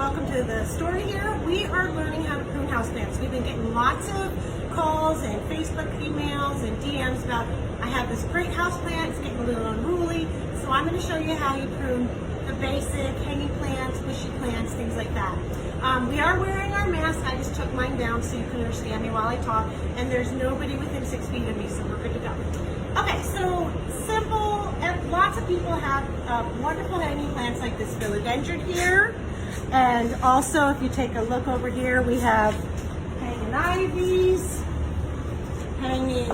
welcome to the story here. We are learning how to prune houseplants. We've been getting lots of calls and Facebook emails and DMs about, I have this great houseplant, it's getting a little unruly, so I'm going to show you how you prune the basic hanging plants, bushy plants, things like that. We are wearing our mask. I just took mine down so you can understand me while I talk, and there's nobody within 6 feet of me, so we're good to go. Okay, so simple, and lots of people have wonderful hanging plants like this philodendron here, and also if you take a look over here, we have hanging ivies, hanging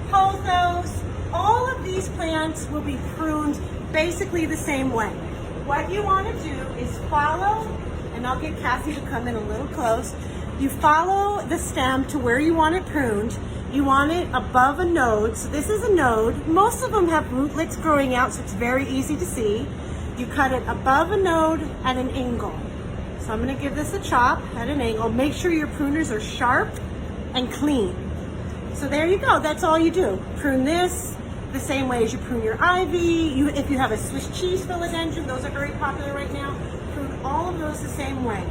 pothos. All of these plants will be pruned basically the same way. What you want to do is follow, and I'll get Cassie to come in a little close. You follow the stem to where you want it pruned. You want it above a node. So this is a node. Most of them have rootlets growing out, so it's very easy to see. You cut it above a node at an angle. So I'm going to give this a chop at an angle. Make sure your pruners are sharp and clean. So there you go. That's all you do. Prune this the same way as you prune your ivy. If you have a Swiss cheese philodendron, those are very popular right now. Prune all of those the same way.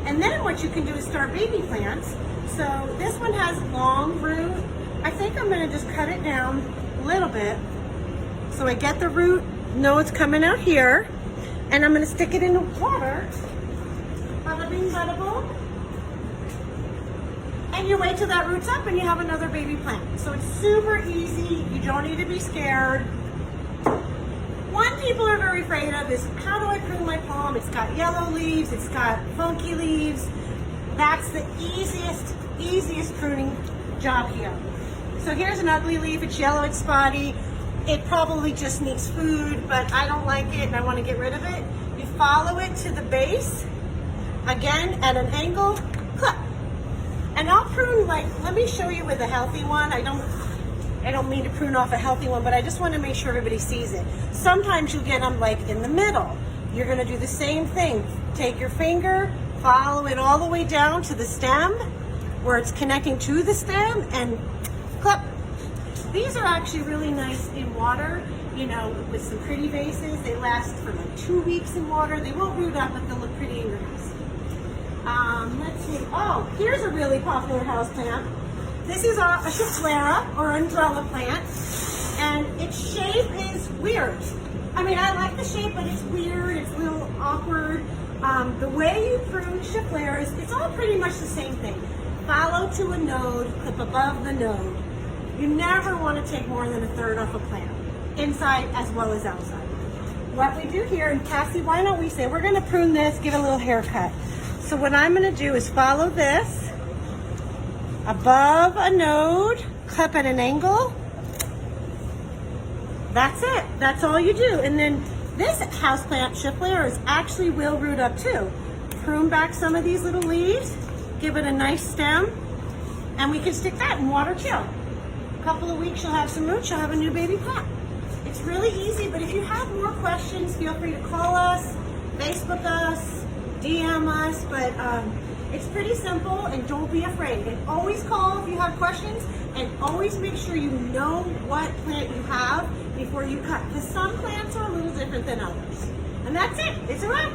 And then what you can do is start baby plants. So this one has long root. I think I'm going to just cut it down a little bit so I get the root nodes coming out here, and I'm going to stick it in the water. Bada bing, bada boom. And you wait till that root's up and you have another baby plant. So it's super easy. You don't need to be scared. One people are very afraid of is, how do I prune my palm? It's got yellow leaves, it's got funky leaves. That's the easiest pruning job here. So here's an ugly leaf, it's yellow, it's spotty. It probably just needs food, but I don't like it and I want to get rid of it. You follow it to the base, again at an angle, clip. And I'll prune, like, let me show you with a healthy one. I don't mean to prune off a healthy one, but I just want to make sure everybody sees it. Sometimes you get them like in the middle. You're going to do the same thing. Take your finger, follow it all the way down to the stem where it's connecting to the stem, and clip. These are actually really nice in water, you know, with some pretty vases. They last for like 2 weeks in water. They won't root up, but they'll look pretty in your house. Let's see. Oh, here's a really popular house plant. This is a Schefflera or umbrella plant, and its shape is weird. I mean, I like the shape, but it's weird. It's a little awkward. The way you prune Schefflera is, it's all pretty much the same thing. Follow to a node, clip above the node. You never want to take more than a third off a plant, inside as well as outside. What we do here, and Cassie, why don't we say, we're going to prune this, give it a little haircut. So what I'm going to do is follow this above a node, clip at an angle. That's it. That's all you do. And then this houseplant, Schefflera, actually will root up too. Prune back some of these little leaves, give it a nice stem, and we can stick that in water too. A couple of weeks you'll have some roots, you'll have a new baby plant. It's really easy, but if you have more questions, feel free to call us, Facebook us, DM us, but it's pretty simple, and don't be afraid. And always call if you have questions, and always make sure you know what plant you have before you cut, because some plants are a little different than others. And that's it. It's a wrap.